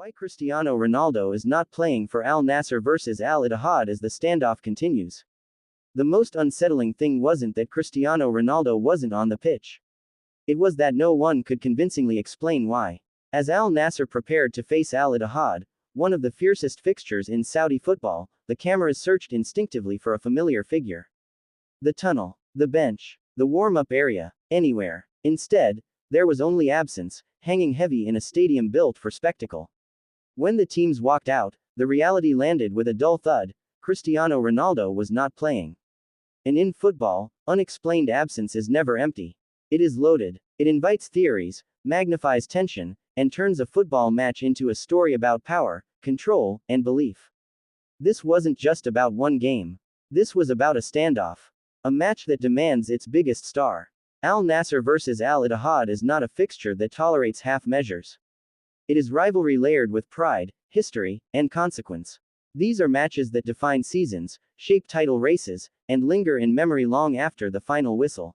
Why Cristiano Ronaldo is not playing for Al-Nassr versus Al-Ittihad as the standoff continues. The most unsettling thing wasn't that Cristiano Ronaldo wasn't on the pitch. It was that no one could convincingly explain why. As Al-Nassr prepared to face Al-Ittihad, one of the fiercest fixtures in Saudi football, the cameras searched instinctively for a familiar figure. The tunnel, the bench, the warm-up area, anywhere. Instead, there was only absence, hanging heavy in a stadium built for spectacle. When the teams walked out, the reality landed with a dull thud: Cristiano Ronaldo was not playing. And in football, unexplained absence is never empty. It is loaded. It invites theories, magnifies tension, and turns a football match into a story about power, control, and belief. This wasn't just about one game. This was about a standoff. A match that demands its biggest star. Al-Nassr versus Al-Ittihad is not a fixture that tolerates half measures. It is rivalry layered with pride, history, and consequence. These are matches that define seasons, shape title races, and linger in memory long after the final whistle.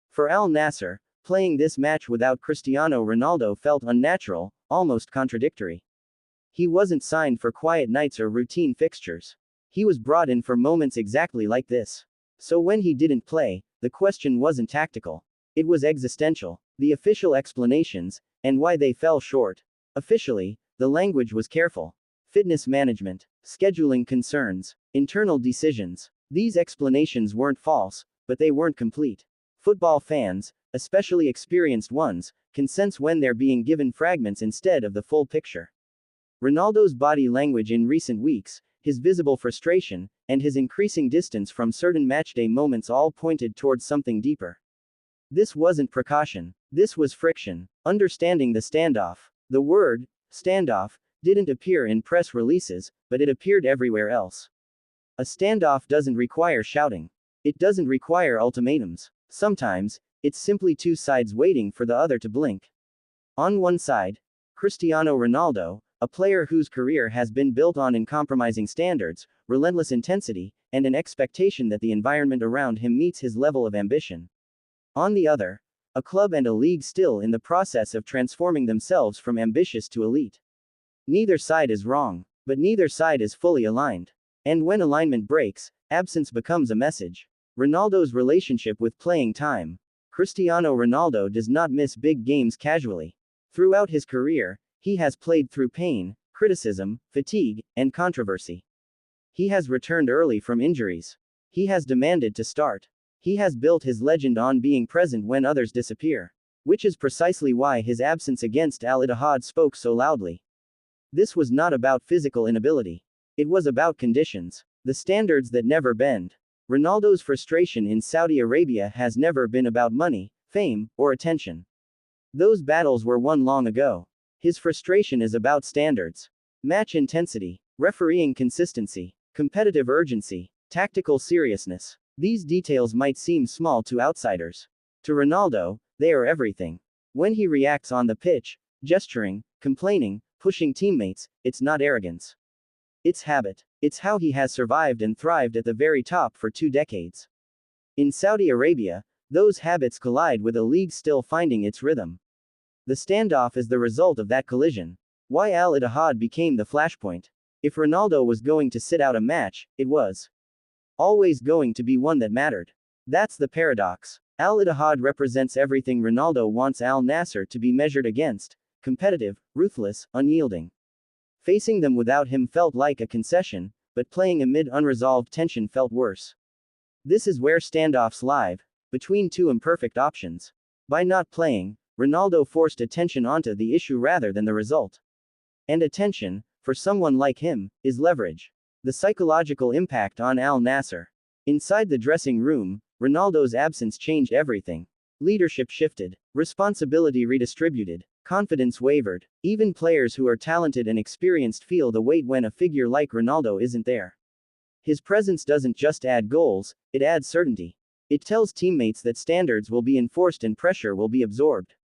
For Al-Nassr, playing this match without Cristiano Ronaldo felt unnatural, almost contradictory. He wasn't signed for quiet nights or routine fixtures. He was brought in for moments exactly like this. So when he didn't play, the question wasn't tactical. It was existential. The official explanations, and why they fell short. Officially, the language was careful. Fitness management, scheduling concerns, internal decisions. These explanations weren't false, but they weren't complete. Football fans, especially experienced ones, can sense when they're being given fragments instead of the full picture. Ronaldo's body language in recent weeks, his visible frustration, and his increasing distance from certain matchday moments all pointed towards something deeper. This wasn't precaution. This was friction. Understanding the standoff. The word, standoff, didn't appear in press releases, but it appeared everywhere else. A standoff doesn't require shouting. It doesn't require ultimatums. Sometimes, it's simply two sides waiting for the other to blink. On one side, Cristiano Ronaldo, a player whose career has been built on uncompromising standards, relentless intensity, and an expectation that the environment around him meets his level of ambition. On the other, a club and a league still in the process of transforming themselves from ambitious to elite. Neither side is wrong, but neither side is fully aligned. And when alignment breaks, absence becomes a message. Ronaldo's relationship with playing time. Cristiano Ronaldo does not miss big games casually. Throughout his career, he has played through pain, criticism, fatigue, and controversy. He has returned early from injuries. He has demanded to start. He has built his legend on being present when others disappear. Which is precisely why his absence against Al-Ittihad spoke so loudly. This was not about physical inability. It was about conditions. The standards that never bend. Ronaldo's frustration in Saudi Arabia has never been about money, fame, or attention. Those battles were won long ago. His frustration is about standards. Match intensity, refereeing consistency, competitive urgency, tactical seriousness. These details might seem small to outsiders. To Ronaldo, they are everything. When he reacts on the pitch, gesturing, complaining, pushing teammates, it's not arrogance. It's habit. It's how he has survived and thrived at the very top for 2 decades. In Saudi Arabia, those habits collide with a league still finding its rhythm. The standoff is the result of that collision. Why Al-Ittihad became the flashpoint. If Ronaldo was going to sit out a match, it was always going to be one that mattered. That's the paradox. Al-Ittihad represents everything Ronaldo wants Al-Nassr to be measured against: competitive, ruthless, unyielding. Facing them without him felt like a concession, but playing amid unresolved tension felt worse. This is where standoffs live, between two imperfect options. By not playing, Ronaldo forced attention onto the issue rather than the result. And attention, for someone like him, is leverage. The psychological impact on Al-Nassr. Inside the dressing room, Ronaldo's absence changed everything. Leadership shifted, responsibility redistributed, confidence wavered. Even players who are talented and experienced feel the weight when a figure like Ronaldo isn't there. His presence doesn't just add goals, it adds certainty. It tells teammates that standards will be enforced and pressure will be absorbed.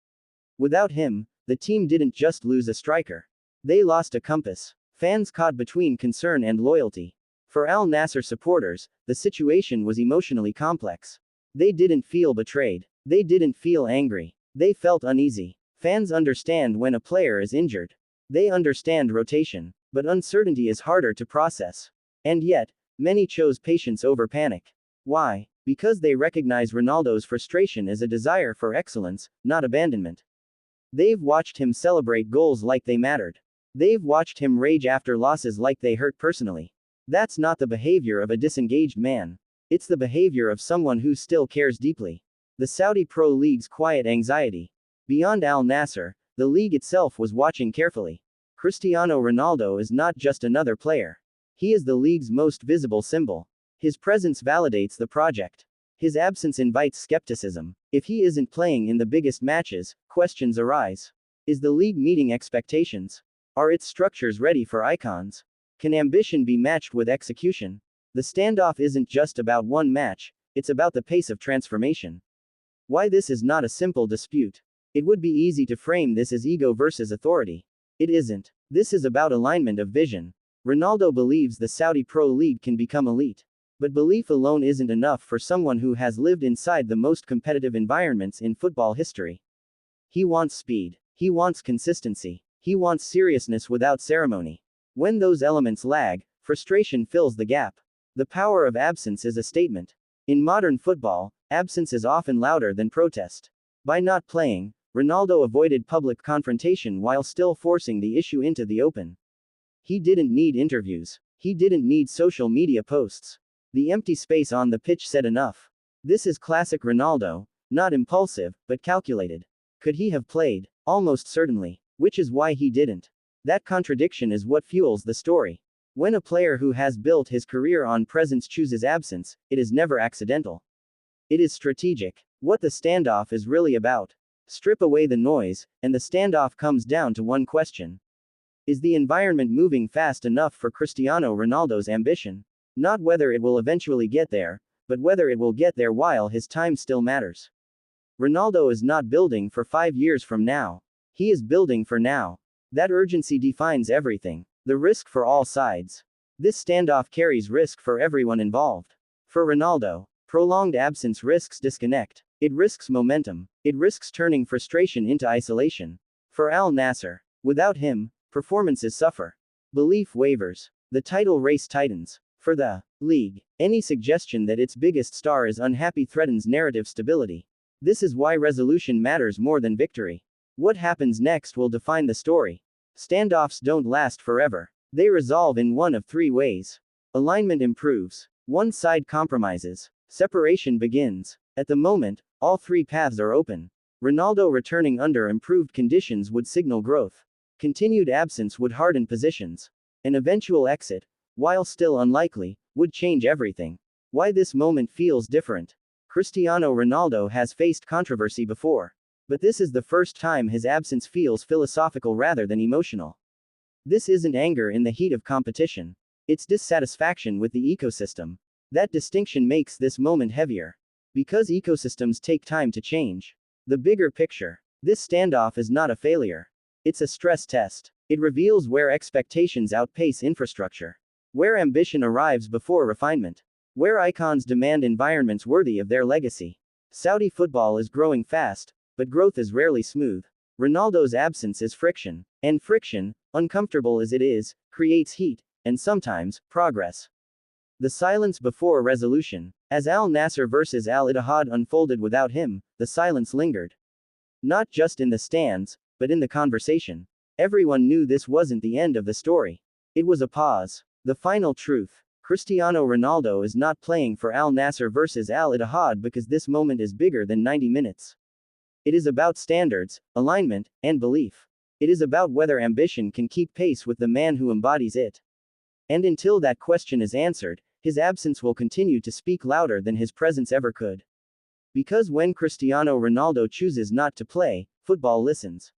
Without him, the team didn't just lose a striker. They lost a compass. Fans caught between concern and loyalty. For Al-Nassr supporters, the situation was emotionally complex. They didn't feel betrayed. They didn't feel angry. They felt uneasy. Fans understand when a player is injured. They understand rotation, but uncertainty is harder to process. And yet, many chose patience over panic. Why? Because they recognize Ronaldo's frustration as a desire for excellence, not abandonment. They've watched him celebrate goals like they mattered. They've watched him rage after losses like they hurt personally. That's not the behavior of a disengaged man. It's the behavior of someone who still cares deeply. The Saudi Pro League's quiet anxiety. Beyond Al-Nassr, the league itself was watching carefully. Cristiano Ronaldo is not just another player. He is the league's most visible symbol. His presence validates the project. His absence invites skepticism. If he isn't playing in the biggest matches, questions arise. Is the league meeting expectations? Are its structures ready for icons? Can ambition be matched with execution? The standoff isn't just about one match, it's about the pace of transformation. Why this is not a simple dispute? It would be easy to frame this as ego versus authority. It isn't. This is about alignment of vision. Ronaldo believes the Saudi Pro League can become elite. But belief alone isn't enough for someone who has lived inside the most competitive environments in football history. He wants speed. He wants consistency. He wants seriousness without ceremony. When those elements lag, frustration fills the gap. The power of absence is a statement. In modern football, absence is often louder than protest. By not playing, Ronaldo avoided public confrontation while still forcing the issue into the open. He didn't need interviews. He didn't need social media posts. The empty space on the pitch said enough. This is classic Ronaldo, not impulsive, but calculated. Could he have played? Almost certainly. Which is why he didn't. That contradiction is what fuels the story. When a player who has built his career on presence chooses absence, it is never accidental. It is strategic. What the standoff is really about. Strip away the noise, and the standoff comes down to one question. Is the environment moving fast enough for Cristiano Ronaldo's ambition? Not whether it will eventually get there, but whether it will get there while his time still matters. Ronaldo is not building for 5 years from now. He is building for now. That urgency defines everything. The risk for all sides. This standoff carries risk for everyone involved. For Ronaldo, prolonged absence risks disconnect. It risks momentum. It risks turning frustration into isolation. For Al-Nassr, without him, performances suffer. Belief wavers. The title race tightens. For the league, any suggestion that its biggest star is unhappy threatens narrative stability. This is why resolution matters more than victory. What happens next will define the story. Standoffs don't last forever. They resolve in one of 3 ways. Alignment improves. One side compromises. Separation begins. At the moment, all 3 paths are open. Ronaldo returning under improved conditions would signal growth. Continued absence would harden positions. An eventual exit, while still unlikely, would change everything. Why this moment feels different. Cristiano Ronaldo has faced controversy before. But this is the first time his absence feels philosophical rather than emotional. This isn't anger in the heat of competition. It's dissatisfaction with the ecosystem. That distinction makes this moment heavier. Because ecosystems take time to change. The bigger picture. This standoff is not a failure. It's a stress test. It reveals where expectations outpace infrastructure. Where ambition arrives before refinement. Where icons demand environments worthy of their legacy. Saudi football is growing fast, but growth is rarely smooth. Ronaldo's absence is friction. And friction, uncomfortable as it is, creates heat, and sometimes, progress. The silence before resolution. As Al-Nassr versus Al-Ittihad unfolded without him, the silence lingered. Not just in the stands, but in the conversation. Everyone knew this wasn't the end of the story. It was a pause. The final truth. Cristiano Ronaldo is not playing for Al-Nassr versus Al-Ittihad because this moment is bigger than 90 minutes. It is about standards, alignment, and belief. It is about whether ambition can keep pace with the man who embodies it. And until that question is answered, his absence will continue to speak louder than his presence ever could. Because when Cristiano Ronaldo chooses not to play, football listens.